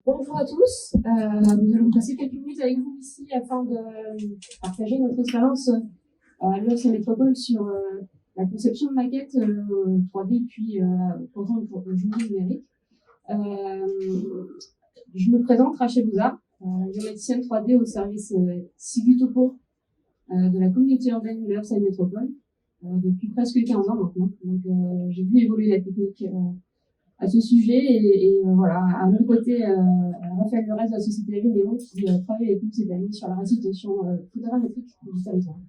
Bonjour à tous. Nous allons passer quelques minutes avec vous ici afin de partager notre expérience à l'UFC Métropole sur la conception de maquettes 3D puis pourtant pour le jeu numérique. Je me présente, Rachel Bouzard, géométricienne 3D au service Sigu-Topo de la communauté urbaine de l'UFC Métropole depuis presque 15 ans maintenant. Donc j'ai vu évoluer la technique à ce sujet et voilà, à mon côté, Raphaël Lerez de la société Avinéon qui travaille avec nous cette année sur la restitution photogrammétrique du territoire.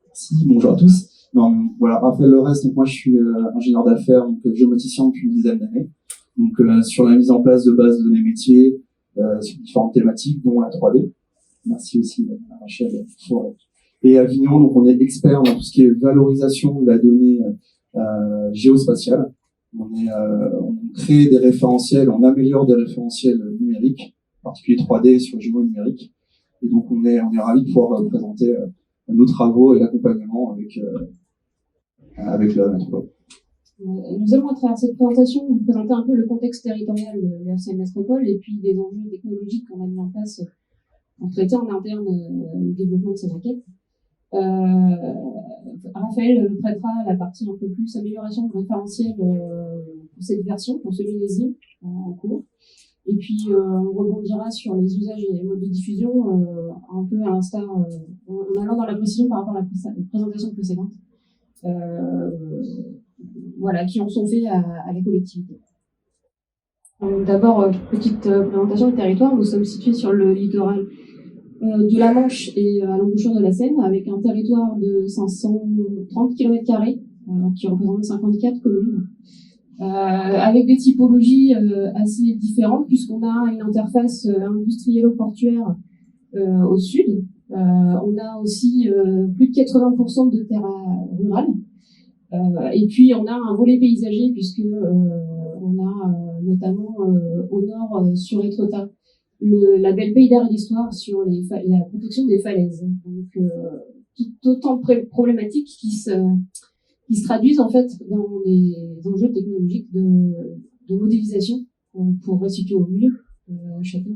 Merci, bonjour à tous. Donc, voilà, Raphaël Lerez, donc moi je suis ingénieur d'affaires, donc géomaticien depuis une dizaine d'années. Donc sur la mise en place de bases de données métiers, sur différentes thématiques, dont la 3D. Merci aussi à Rachel pour. Et Avignon, donc on est expert dans tout ce qui est valorisation de la donnée géospatiale. On crée des référentiels, on améliore des référentiels numériques, en particulier 3D sur jumeaux numériques. Et donc on est ravis de pouvoir présenter nos travaux et l'accompagnement avec la métropole. Nous allons, à travers cette présentation, vous présenter un peu le contexte territorial de l'UFC Métropole et puis des enjeux technologiques qu'on a mis en place pour traiter en interne le développement de ces maquettes. Raphaël traitera la partie un peu plus amélioration de référentiel pour cette version, pour ce millésime en cours. Et puis, on rebondira sur les usages et les modes de diffusion, un peu à l'instar, en allant dans la précision par rapport à la présentation précédente, voilà, qui en sont faits à la collectivité. D'abord, petite présentation du territoire. Nous sommes situés sur le littoral de la Manche et à l'embouchure de la Seine, avec un territoire de 530 km² qui représente 54 communes. Avec des typologies assez différentes, puisqu'on a une interface industriello-portuaire au sud. On a aussi plus de 80% de terres rurales. Et puis on a un volet paysager, puisque on a notamment au nord sur Étretat la belle pays d'art et d'histoire sur la protection des falaises. Donc autant de problématiques qui se traduisent en fait dans les enjeux technologiques de modélisation pour restituer au mieux chacun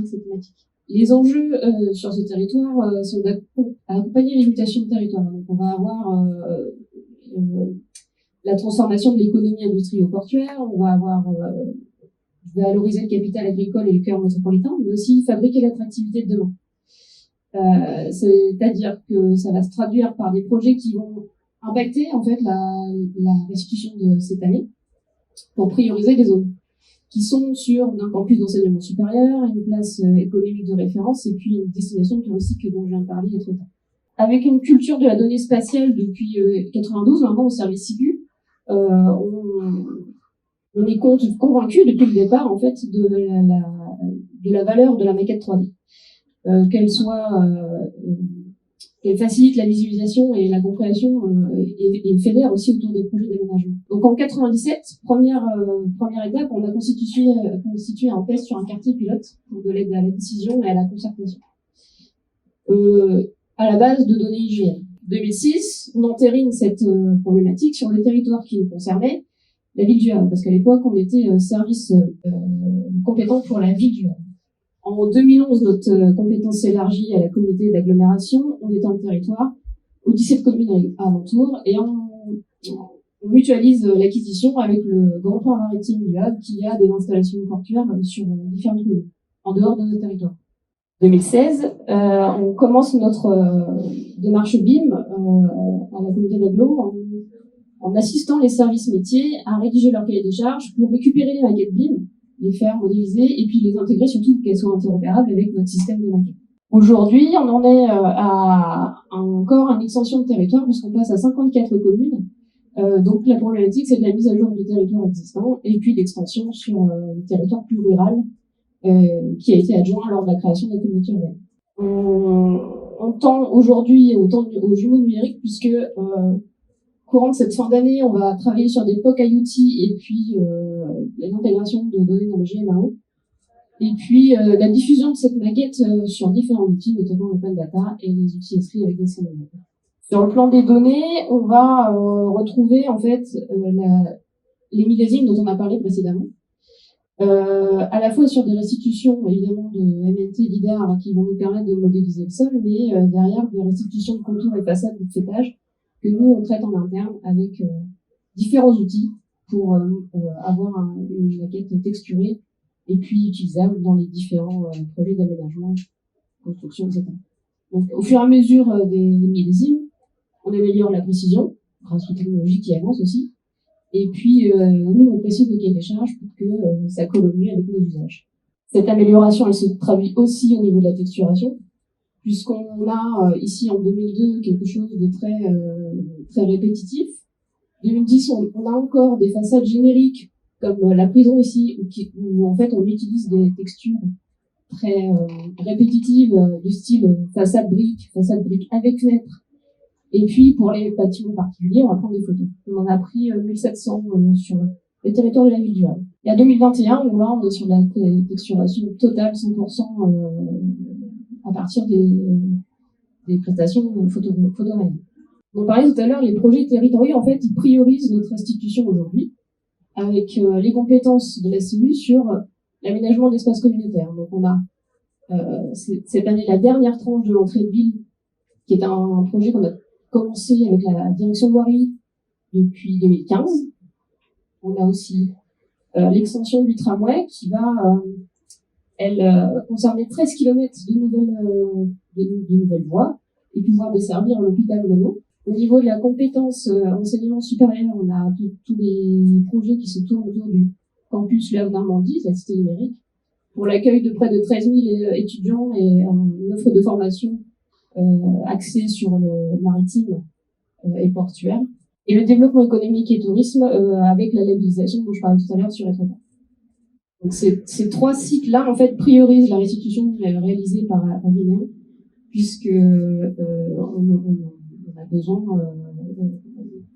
de ces thématiques. Les enjeux sur ce territoire sont d'accompagner les mutations de territoire. Donc on va avoir la transformation de l'économie industrielle-portuaire, on va avoir valoriser le capital agricole et le cœur métropolitain, mais aussi fabriquer l'attractivité de demain. C'est-à-dire que ça va se traduire par des projets qui vont impacter en fait la restitution de cette année pour prioriser des zones qui sont sur un campus d'enseignement supérieur, une place économique de référence et puis une destination touristique dont je viens de parler et trop tard. Avec une culture de la donnée spatiale depuis 92, maintenant au service Sigu, on est convaincu depuis le départ en fait de la valeur de la maquette 3D, qu'elle facilite la visualisation et la compréhension et fédère aussi autour des projets d'aménagement. Donc en 97, première étape, on a constitué un test sur un quartier pilote pour de l'aide à la décision et à la concertation. À la base de données IGN. 2006, on entérine cette problématique sur le territoire qui nous concernait, la ville du Havre, parce qu'à l'époque, on était service compétent pour la ville du Havre. En 2011, notre compétence s'élargit à la communauté d'agglomération, on étend le territoire aux 17 communes alentours et on mutualise l'acquisition avec le grand port maritime du Havre qui a des installations portuaires sur différentes communes, en dehors de notre territoire. 2016, on commence notre démarche BIM à la communauté d'agglo en assistant les services métiers à rédiger leur cahier des charges pour récupérer les maquettes BIM, les faire modéliser et puis les intégrer, surtout qu'elles soient interopérables avec notre système de maquettes. Aujourd'hui, on en est à encore une extension de territoire puisqu'on passe à 54 communes. Donc la problématique, c'est de la mise à jour du territoire existant et puis l'extension sur le territoire plus rural qui a été adjoint lors de la création de la communauté urbaine. On tend aujourd'hui aux jumeaux numériques puisque courant de cette fin d'année, on va travailler sur des POC IoT et puis l'intégration de données dans le GMAO. Et puis la diffusion de cette maquette sur différents outils, notamment l'open data et les outils ESRI avec des scénarios. Sur le plan des données, on va retrouver en fait les millésimes dont on a parlé précédemment. À la fois sur des restitutions évidemment de MNT, LIDAR qui vont nous permettre de modéliser le sol, mais derrière des restitutions de contours et façades de fêtage que nous on traite en interne avec différents outils pour avoir une maquette texturée et puis utilisable dans les différents projets d'aménagement, construction, etc. Donc au fur et à mesure des millésimes, on améliore la précision grâce aux technologies qui avancent aussi. Et puis, nous, on précise le cahier des charges pour que ça colle mieux avec nos usages. Cette amélioration, elle se traduit aussi au niveau de la texturation, puisqu'on a ici en 2002 quelque chose de très répétitif. 2010, on a encore des façades génériques, comme la prison ici, où en fait on utilise des textures très répétitives, du style façade brique avec fenêtre. Et puis, pour les bâtiments particuliers, on va prendre des photos. On en a pris 1700 sur le territoire de la ville du Havre. Et à 2021, on est sur la texturation totale, 100% à partir des prestations photoréelles. On parlait tout à l'heure, les projets territoriaux, en fait, ils priorisent notre institution aujourd'hui avec les compétences de la CELU sur l'aménagement d'espaces communautaires. Donc, on a cette année la dernière tranche de l'entrée de ville, qui est un projet qu'on a commencé avec la direction de voirie depuis 2015. On a aussi l'extension du tramway qui va, concerner 13 km de nouvelles voies et pouvoir desservir l'hôpital Monod. Au niveau de la compétence enseignement supérieur, on a tous les projets qui se tournent autour du campus Le Havre Normandie, la cité numérique, pour l'accueil de près de 13 000 étudiants et une offre de formation axée sur le maritime et portuaire. Et le développement économique et tourisme avec la labellisation dont je parlais tout à l'heure sur Etreport. Donc ces trois sites-là, en fait, priorisent la restitution réalisée par Avignon, puisque on a besoin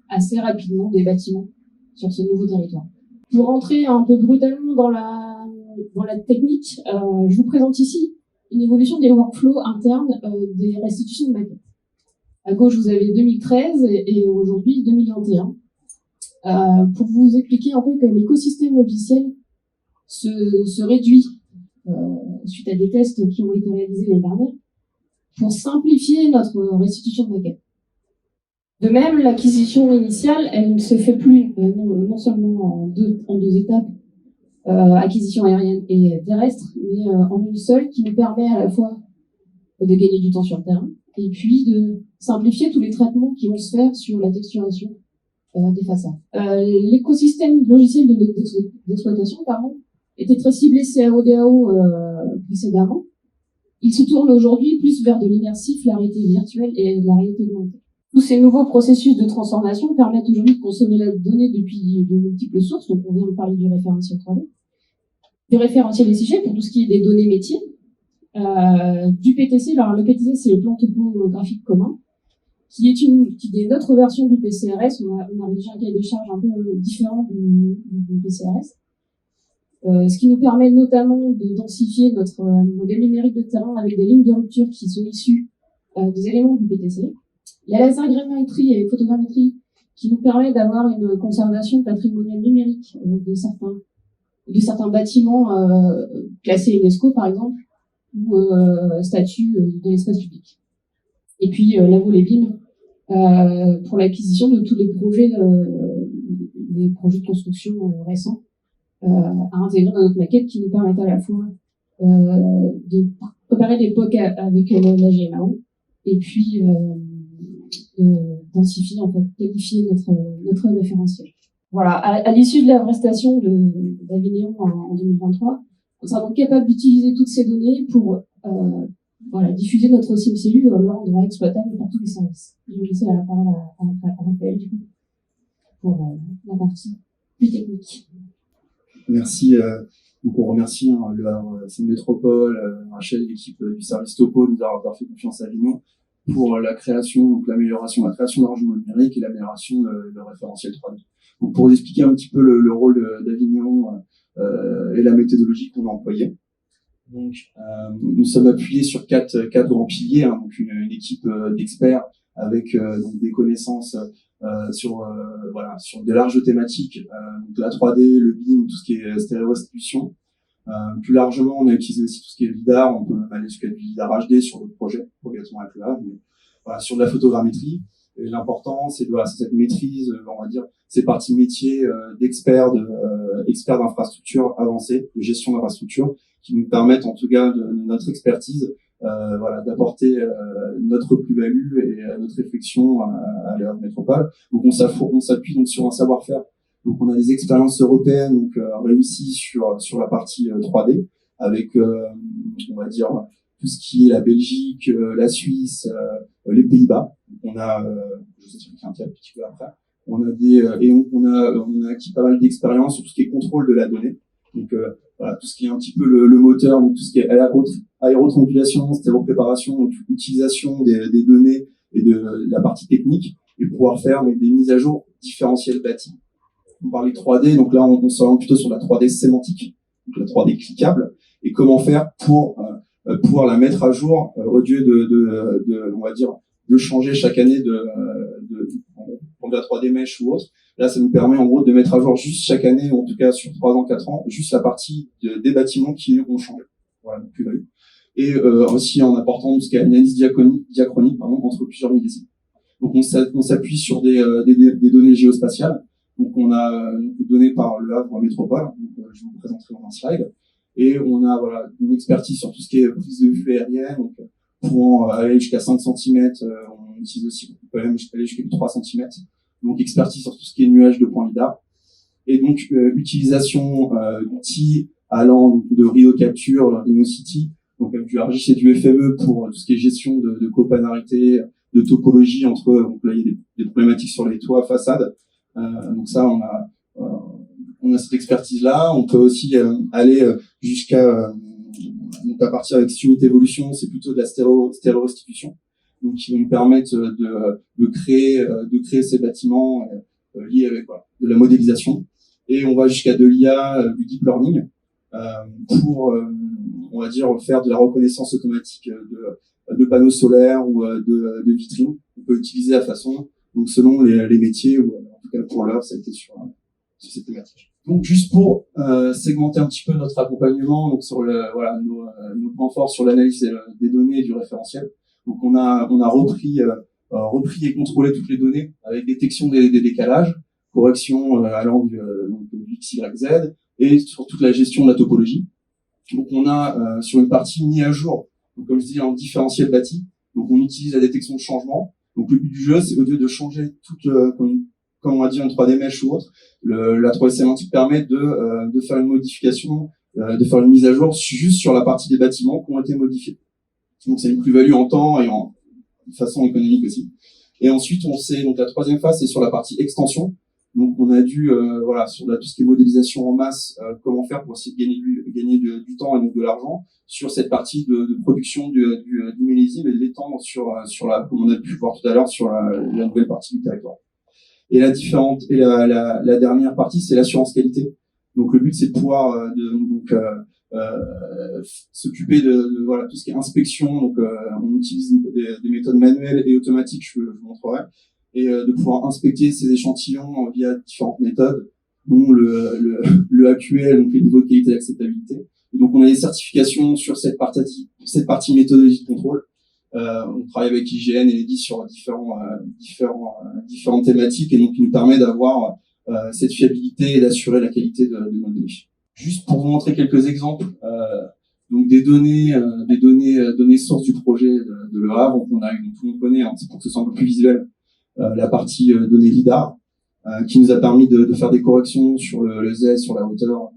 assez rapidement des bâtiments sur ce nouveau territoire. Pour rentrer un peu brutalement dans la technique, je vous présente ici une évolution des workflows internes des restitutions de maquettes. À gauche, vous avez 2013 et aujourd'hui 2021. Pour vous expliquer un peu que l'écosystème logiciel se réduit suite à des tests qui ont été réalisés l'année dernière pour simplifier notre restitution de maquettes. De même, l'acquisition initiale, elle ne se fait plus non seulement en deux étapes, acquisition aérienne et terrestre, mais en une seule qui nous permet à la fois de gagner du temps sur le terrain et puis de simplifier tous les traitements qui vont se faire sur la texturation des façades. L'écosystème logiciel d'exploitation, était très ciblé CAO-DAO précédemment. Il se tourne aujourd'hui plus vers de l'immersif, la réalité virtuelle et la réalité augmentée. Tous ces nouveaux processus de transformation permettent aujourd'hui de consommer la donnée depuis de multiples sources. Donc, on vient de parler du référentiel 3D, du référentiel SIG pour tout ce qui est des données métiers, du PTC. Alors, le PTC, c'est le plan topographique commun, qui est notre version du PCRS. On a rédigé un cahier des charges un peu différent du PCRS. Ce qui nous permet notamment de densifier notre modèle numérique de terrain avec des lignes de rupture qui sont issues des éléments du PTC. La lasergrammétrie et photogrammétrie qui nous permet d'avoir une conservation patrimoniale numérique de certains bâtiments classés UNESCO par exemple ou statut de l'espace public. Et puis la volée BIM pour l'acquisition de tous les projets de construction récents à intégrer dans notre maquette qui nous permettent à la fois de préparer des POC avec la GMAO et puis densifier, en fait, qualifier notre référentiel. Voilà, à l'issue de la prestation d'Avignon en 2023, on sera donc capable d'utiliser toutes ces données pour diffuser notre SimCellule et le rendre exploitable par tous les services. Je vais laisser la parole à Raphaël, du coup, pour la partie plus technique. Merci. Donc on remercie le Havre Seine Métropole, Rachel, l'équipe du service Topo, de nous avoir fait confiance à Avignon pour la création, donc l'amélioration, la création de l'arrangement numérique et l'amélioration de référentiel 3D. Donc pour vous expliquer un petit peu le rôle d'Avignon et la méthodologie qu'on a employée. Donc nous sommes appuyés sur quatre grands piliers, donc une équipe d'experts avec donc des connaissances sur de larges thématiques, donc la 3D, le BIM, tout ce qui est stéréorestitution. Plus largement, on a utilisé aussi tout ce qui est lidar. On peut même aller jusqu'à du lidar HD sur d'autres projets, obligatoirement avec le Havre, mais voilà, sur de la photogrammétrie. Et l'important, c'est cette maîtrise, on va dire, ces parties métiers d'experts, experts d'infrastructures avancées, de gestion d'infrastructures, qui nous permettent, en tout cas, de notre expertise, d'apporter notre plus-value et notre réflexion à la métropole. Donc, on s'appuie donc sur un savoir-faire. Donc, on a des expériences européennes donc réussies sur la partie 3D, avec, on va dire, tout ce qui est la Belgique, la Suisse, les Pays-Bas. On a, je sais si un petit peu après, on a acquis pas mal d'expérience sur tout ce qui est contrôle de la donnée. Donc voilà, tout ce qui est un petit peu le moteur, donc tout ce qui est aérotriangulation, stéréopréparation, donc utilisation des données et de la partie technique, et pouvoir faire donc, des mises à jour différentielles bâties. On parlait de 3D, donc là on s'oriente plutôt sur la 3D sémantique, donc la 3D cliquable, et comment faire pour pouvoir la mettre à jour au lieu de on va dire de changer chaque année de la 3D mesh ou autre. Là, ça nous permet en gros de mettre à jour juste chaque année, ou en tout cas sur 3 ans, 4 ans, juste la partie des bâtiments qui ont changé. Voilà, donc plus-value. Et aussi en apportant ce qu'est analyse diachronique entre plusieurs millésimes. Donc on s'appuie sur des données géospatiales. Donc on a données par le Havre Métropole. Donc, je vous présenterai dans un slide. Et on a voilà une expertise sur tout ce qui est prise de vue aérienne, donc pouvant aller jusqu'à 5 cm, on utilise aussi, on peut même aller jusqu'à 3 cm. Donc expertise sur tout ce qui est nuage de points lidar. Et donc utilisation d'outils allant de Rio Capture, Rhino City, donc du RGC et du FME pour tout ce qui est gestion de coplanarité, de topologie entre, donc là il y a des problématiques sur les toits, façades. Donc ça on a cette expertise-là. On peut aussi aller jusqu'à donc à partir avec Unit Evolution, c'est plutôt de la stéréorestitution, donc qui va nous permettre de créer ces bâtiments liés avec de la modélisation. Et on va jusqu'à de l'IA, du deep learning, pour on va dire faire de la reconnaissance automatique de panneaux solaires ou de vitrines. On peut utiliser la façon, donc selon les métiers, ou en tout cas pour l'heure, ça a été sur cette thématique. Donc juste pour segmenter un petit peu notre accompagnement, donc sur nos points forts sur l'analyse des données et du référentiel. Donc on a repris et contrôlé toutes les données avec détection des décalages, correction allant de X, Y, Z, et sur toute la gestion de la topologie. Donc on a sur une partie mise à jour, donc comme je dis en différentiel bâti, donc on utilise la détection de changement. Donc le but du jeu, c'est au lieu de changer toute comme on a dit une 3D mesh ou autre, la 3D sémantique permet de faire une modification, de faire une mise à jour juste sur la partie des bâtiments qui ont été modifiés. Donc c'est une plus-value en temps et en façon économique aussi. Et ensuite donc la troisième phase, c'est sur la partie extension. Donc on a dû sur tout ce qui est modélisation en masse, comment faire pour essayer de gagner du temps et donc de l'argent sur cette partie de production du millésime et de l'étendre sur comme on a pu voir tout à l'heure sur la nouvelle partie du territoire. Et la dernière partie, c'est l'assurance qualité. Donc le but, c'est de pouvoir s'occuper de tout ce qui est inspection. Donc on utilise des méthodes manuelles et automatiques, je vous montrerai, et de pouvoir inspecter ces échantillons via différentes méthodes, dont le AQL, donc les niveaux de qualité et d'acceptabilité. Et donc on a des certifications sur cette partie méthodologie de contrôle. On travaille avec IGN et EDI sur différentes thématiques, et donc qui nous permet d'avoir cette fiabilité et d'assurer la qualité de nos données. Juste pour vous montrer quelques exemples, donc des données sources du projet de Le Havre. Donc on a tout le monde connaît, c'est pour que ce soit un peu plus visuel, la partie données lidar, qui nous a permis de faire des corrections sur le Z, sur la hauteur.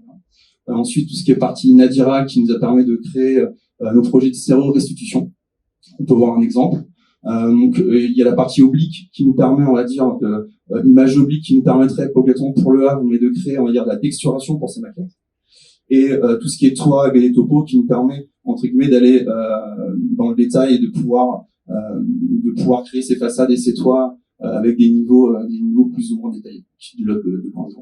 Ensuite, tout ce qui est partie Nadira, qui nous a permis de créer nos projets de stéréo-restitution. On peut voir un exemple. Donc il y a la partie oblique qui nous permet, on va dire, image oblique qui nous permettrait complètement pour le Havre, mais de créer, on va dire, de la texturation pour ces maquettes. Et tout ce qui est toit et les topos qui nous permet, entre guillemets, d'aller dans le détail et de pouvoir créer ces façades et ces toits avec des niveaux plus ou moins détaillés, qui développent de point de vue.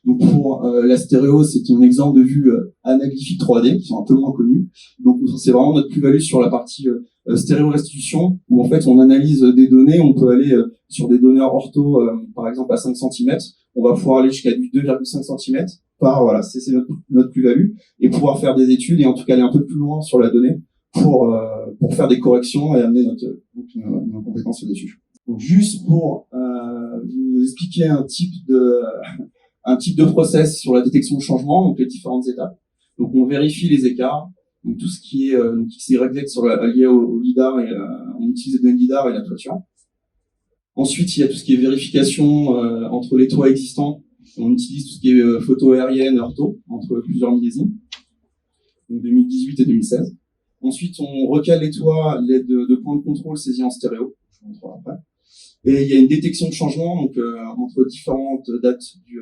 Donc pour la stéréo, c'est un exemple de vue anaglyphique 3D, qui sont un peu moins connus. Donc c'est vraiment notre plus-value sur la partie stéréo-restitution, où en fait on analyse des données, on peut aller sur des données ortho, par exemple à 5 cm, on va pouvoir aller jusqu'à du 2,5 cm voilà, c'est notre plus-value, et pouvoir faire des études et en tout cas aller un peu plus loin sur la donnée pour faire des corrections et amener nos compétences dessus. Donc juste pour vous expliquer un type de process sur la détection de changement, donc les différentes étapes. Donc on vérifie les écarts, donc tout ce qui est XYZ sur lié au lidar, et on utilise les données lidar et la toiture. Ensuite, il y a tout ce qui est vérification entre les toits existants. On utilise tout ce qui est photo aérienne, ortho, entre plusieurs millésimes, donc 2018 et 2016. Ensuite, on recale les toits à l'aide de points de contrôle saisis en stéréo. Je vous montrerai après. Et il y a une détection de changement, donc entre différentes dates du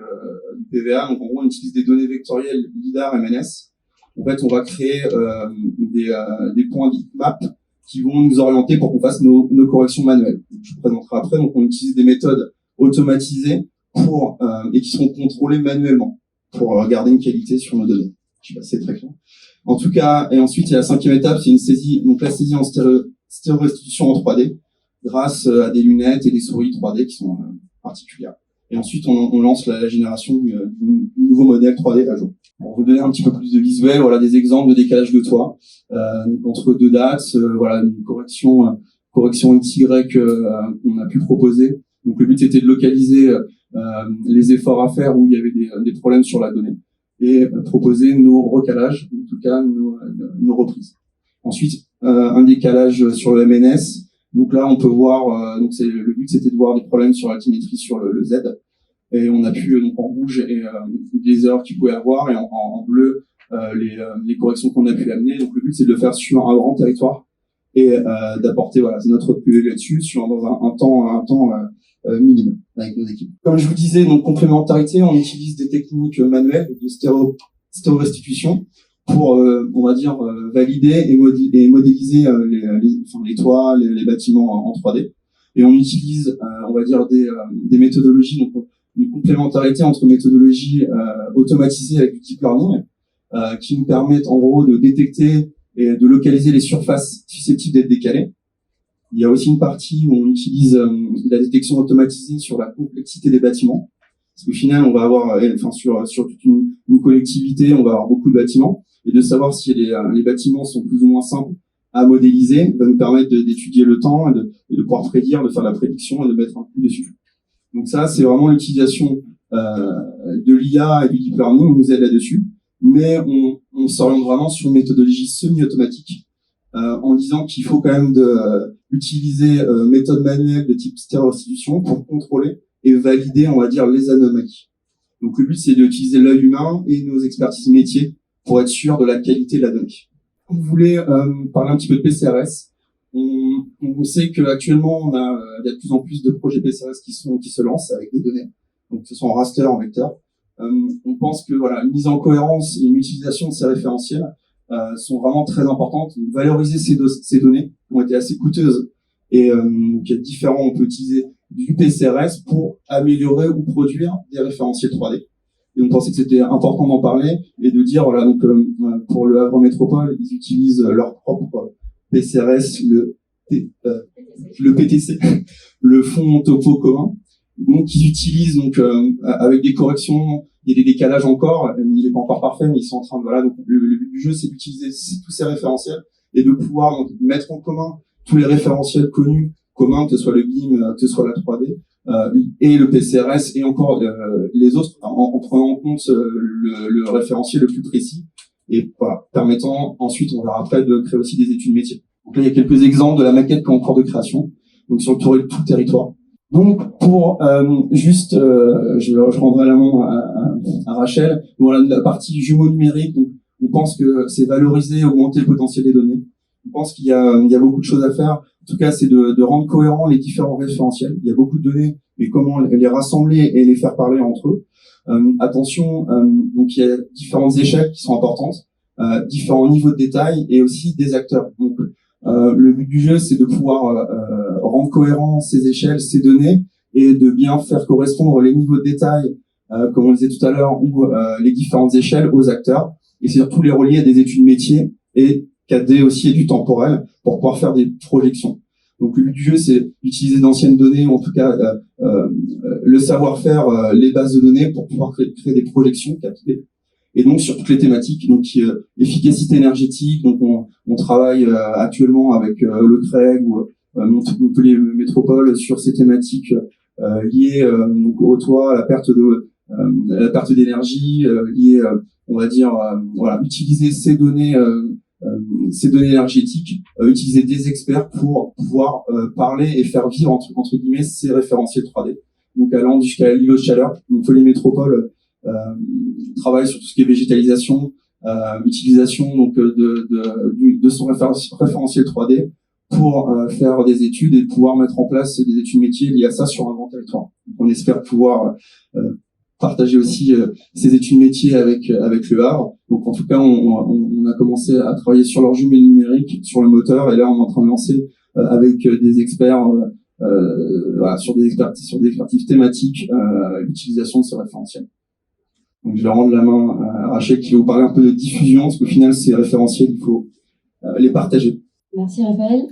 PVA. Donc en gros, on utilise des données vectorielles lidar et MNS. En fait, on va créer des points d'heatmap qui vont nous orienter pour qu'on fasse nos corrections manuelles. Donc, je vous présenterai après. Donc on utilise des méthodes automatisées et qui seront contrôlées manuellement pour garder une qualité sur nos données. Je sais pas si c'est très clair. En tout cas, et ensuite il y a la 5e étape, c'est une saisie, donc la saisie en stéréo-restitution en 3D, grâce à des lunettes et des souris 3D qui sont particulières. Et ensuite, on lance la génération du nouveau modèle 3D à jour. Pour vous donner un petit peu plus de visuel, voilà des exemples de décalage de toit entre deux dates, voilà une correction XY qu'on a pu proposer. Donc le but était de localiser les efforts à faire où il y avait des problèmes sur la donnée et proposer nos recalages, en tout cas nos reprises. Ensuite, un décalage sur le MNS. Donc là, on peut voir, le but c'était de voir des problèmes sur l'altimétrie sur le Z, et on a pu donc en rouge les erreurs qu'il pouvait avoir, et en bleu les corrections qu'on a pu amener. Donc le but c'est de le faire sur un grand territoire et d'apporter notre plus là-dessus dans un temps minime avec nos équipes. Comme je vous disais, donc complémentarité, on utilise des techniques manuelles de stéréo-restitution pour, on va dire, valider et modéliser les toits, les bâtiments en 3D. Et on utilise, on va dire, des méthodologies, donc une complémentarité entre méthodologies automatisées avec du deep learning, qui nous permettent en gros de détecter et de localiser les surfaces susceptibles d'être décalées. Il y a aussi une partie où on utilise la détection automatisée sur la complexité des bâtiments. Parce qu'au final, on va avoir, sur toute une collectivité, on va avoir beaucoup de bâtiments. Et de savoir si les bâtiments sont plus ou moins simples à modéliser va nous permettre d'étudier le temps et de pouvoir prédire, de faire la prédiction et de mettre un coup dessus. Donc ça, c'est vraiment l'utilisation de l'IA et du deep learning nous aide là-dessus. Mais on s'oriente vraiment sur une méthodologie semi-automatique en disant qu'il faut quand même utiliser méthode manuelle de type stéréo-restitution pour contrôler et valider, on va dire, les anomalies. Donc le but, c'est d'utiliser l'œil humain et nos expertises métiers pour être sûr de la qualité de la donnée. Vous voulez parler un petit peu de PCRS. On sait qu'actuellement, il y a de plus en plus de projets PCRS qui se lancent avec des données, donc que ce soit en raster, en vecteur. On pense que une mise en cohérence et une utilisation de ces référentiels sont vraiment très importantes. Valoriser ces données qui ont été assez coûteuses et qui est différent. On peut utiliser du PCRS pour améliorer ou produire des référentiels 3D. Et on pensait que c'était important d'en parler et de dire, pour le Havre Métropole, ils utilisent leur propre PCRS, le PTC, le fonds topo commun. Donc, ils utilisent, avec des corrections, il y a des décalages encore, il n'est pas encore parfait, mais ils sont en train de, donc, le but du jeu, c'est d'utiliser tous ces référentiels et de pouvoir mettre en commun tous les référentiels connus, communs, que ce soit le BIM, que ce soit la 3D, et le PCRS, et encore les autres, en prenant en compte le référentiel le plus précis, et permettant ensuite, on verra après, de créer aussi des études métiers. Donc là, il y a quelques exemples de la maquette qui est en cours de création, donc sur tout le territoire. Donc pour je rendrai la main à Rachel. Voilà la partie jumeaux numériques. Donc on pense que c'est valoriser, augmenter le potentiel des données. On pense qu'il y a beaucoup de choses à faire. En tout cas, c'est de rendre cohérents les différents référentiels. Il y a beaucoup de données, mais comment les rassembler et les faire parler entre eux. Attention, donc il y a différentes échelles qui sont importantes, différents niveaux de détail et aussi des acteurs. Donc le but du jeu, c'est de pouvoir rendre cohérents ces échelles, ces données, et de bien faire correspondre les niveaux de détail, comme on disait tout à l'heure, ou les différentes échelles aux acteurs, et c'est surtout les relier à des études métiers et cadrer aussi du temporel pour pouvoir faire des projections. Donc le but du jeu, c'est d'utiliser d'anciennes données, ou en tout cas le savoir-faire, les bases de données pour pouvoir créer des projections captées. Et donc sur toutes les thématiques, donc efficacité énergétique, donc on travaille actuellement avec le CREG ou Montpellier Métropole sur ces thématiques liées donc au toit, à la perte d'énergie, liées, on va dire, voilà, utiliser ces données énergétiques, utiliser des experts pour pouvoir parler et faire vivre entre guillemets ces référentiels 3D. Donc allant jusqu'à l'îlot de chaleur, Montpellier Métropole travaille sur tout ce qui est végétalisation, utilisation donc de son référentiel 3D pour faire des études et pouvoir mettre en place des études métiers liées à ça sur un grand territoire. Donc, on espère pouvoir partager aussi ces études métiers avec le Havre. Donc en tout cas, on a commencé à travailler sur leur jumelé numérique, sur le moteur, et là on est en train de lancer avec des experts voilà, sur des expertises thématiques l'utilisation de ce référentiel. Donc je vais rendre la main à Rachel qui va vous parler un peu de diffusion, parce qu'au final ces référentiels, il faut les partager. Merci Raphaël.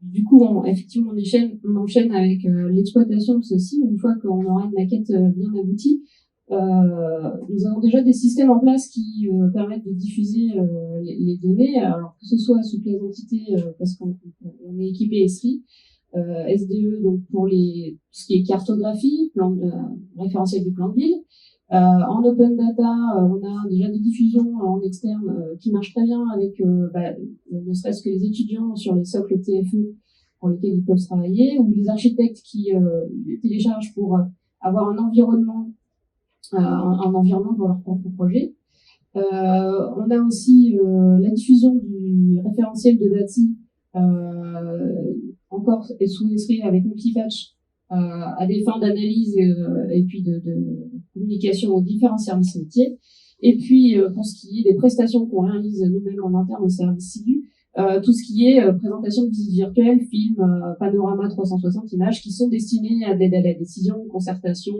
Du coup, effectivement, on enchaîne avec l'exploitation de ceci. Une fois qu'on aura une maquette bien aboutie, nous avons déjà des systèmes en place qui permettent de diffuser les données, alors que ce soit sous les entités, parce qu'on est équipé ESRI, SDE, donc pour tout ce qui est cartographie, référentiel du plan de ville. En open data, on a déjà des diffusions en externe qui marchent très bien avec ne serait-ce que les étudiants sur les socles TFE pour lesquels ils peuvent travailler, ou les architectes qui téléchargent pour avoir un environnement pour leur propre projet. On a aussi la diffusion du référentiel de bâti encore sous ESRI avec Multipatch à des fins d'analyse et puis de communication aux différents services métiers. Et puis, pour ce qui est des prestations qu'on réalise nous-mêmes en interne au service SIGU, tout ce qui est présentation de visites virtuelles, films, panorama 360 images qui sont destinés à l'aide à la décision, concertation,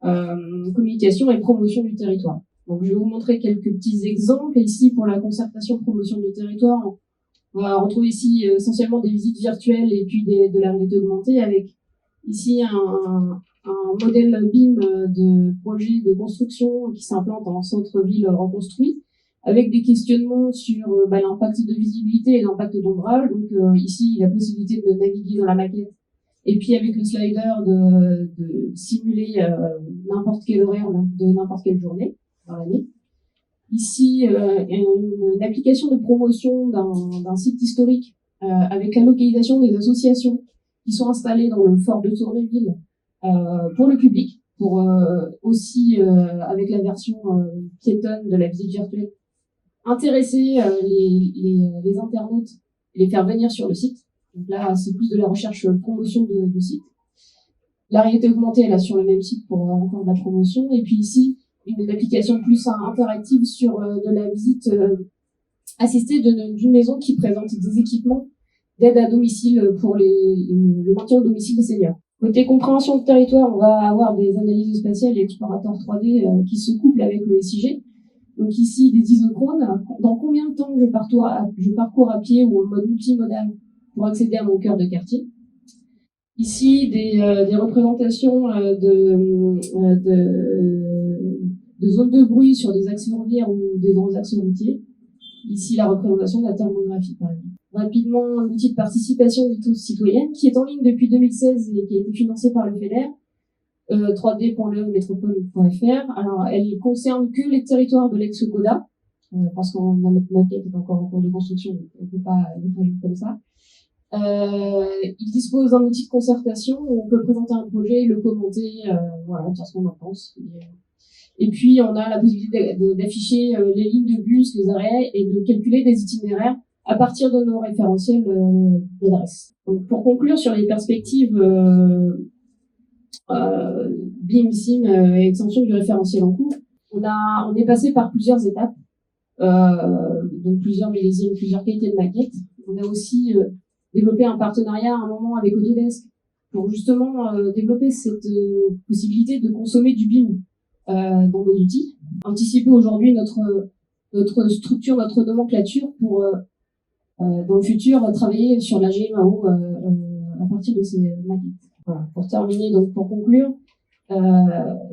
communication et promotion du territoire. Donc, je vais vous montrer quelques petits exemples. Ici, pour la concertation, promotion du territoire, on va retrouver ici essentiellement des visites virtuelles et puis de la réalité augmentée avec ici un modèle BIM de projet de construction qui s'implante en centre-ville reconstruit, avec des questionnements sur l'impact de visibilité et l'impact d'ombrage. Donc ici, la possibilité de naviguer dans la maquette, et puis avec le slider de simuler n'importe quel horaire de n'importe quelle journée dans l'année. Ici, une application de promotion d'un site historique avec la localisation des associations qui sont installées dans le fort de Tourneville pour le public, pour aussi, avec la version piétonne de la visite virtuelle, intéresser les internautes et les faire venir sur le site. Donc là, c'est plus de la recherche promotion du site. La réalité augmentée, elle a sur le même site pour encore de la promotion. Et puis ici, une application plus interactive sur de la visite assistée d'une maison qui présente des équipements d'aide à domicile pour le maintien au domicile des seniors. Côté compréhension de territoire, on va avoir des analyses spatiales et explorateurs 3D qui se couplent avec le SIG. Donc ici, des isochrones. Dans combien de temps je parcours à pied ou en mode multimodal pour accéder à mon cœur de quartier. Ici, des représentations de zones de bruit sur des axes ferroviaires ou des grands axes routiers. Ici, la représentation de la thermographie, par exemple. Rapidement, un outil de participation citoyenne qui est en ligne depuis 2016 et qui a été financé par le FEDER, 3D.lemétropole.fr. Alors, elle concerne que les territoires de l'ex-CODA, parce que notre maquette est encore en cours de construction, on ne peut pas le faire comme ça. Il dispose d'un outil de concertation où on peut présenter un projet, le commenter, voilà, dire ce qu'on en pense. Et puis, on a la possibilité d'afficher les lignes de bus, les arrêts, et de calculer des itinéraires à partir de nos référentiels d'adresse. Donc, pour conclure sur les perspectives BIM, SIM et extension du référentiel en cours, on est passé par plusieurs étapes, donc plusieurs millésimes, plusieurs qualités de maquettes. On a aussi développé un partenariat à un moment avec Autodesk pour justement développer cette possibilité de consommer du BIM dans nos outils, anticiper aujourd'hui notre structure, notre nomenclature pour dans le futur travailler sur la GMAO à partir de ces maquettes. Voilà. Pour terminer, donc pour conclure,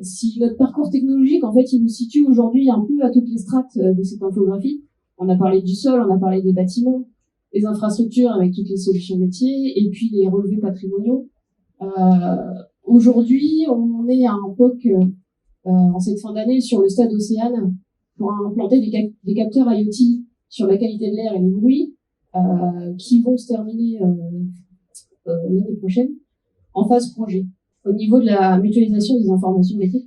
si notre parcours technologique, en fait, il nous situe aujourd'hui un peu à toutes les strates de cette infographie. On a parlé du sol, on a parlé des bâtiments, des infrastructures avec toutes les solutions métiers, et puis les relevés patrimoniaux. Aujourd'hui, on est à un POC en cette fin d'année sur le stade Océane pour implanter des capteurs IoT sur la qualité de l'air et le bruit qui vont se terminer l'année prochaine en phase projet. Au niveau de la mutualisation des informations métiers,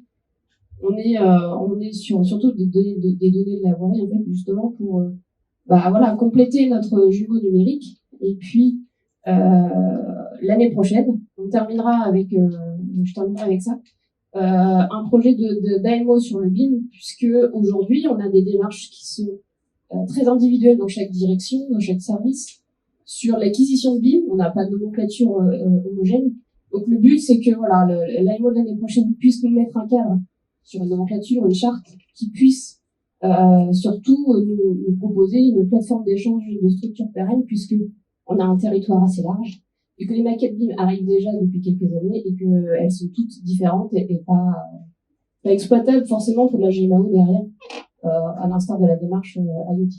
on est sur surtout des données de la voirie en fait justement pour compléter notre jumeau numérique. Et puis l'année prochaine, je terminerai avec ça. Un projet d'AMO sur le BIM, puisque aujourd'hui on a des démarches qui sont très individuelles dans chaque direction, dans chaque service. Sur l'acquisition de BIM, on n'a pas de nomenclature homogène. Donc le but, c'est que l'AMO de l'année prochaine puisse nous mettre un cadre sur une nomenclature, une charte, qui puisse surtout nous proposer une plateforme d'échange de structures pérennes, puisque on a un territoire assez large, et que les maquettes BIM arrivent déjà depuis quelques années, et qu'elles sont toutes différentes et pas exploitables forcément pour de la GMAO derrière, à l'instar de la démarche IoT.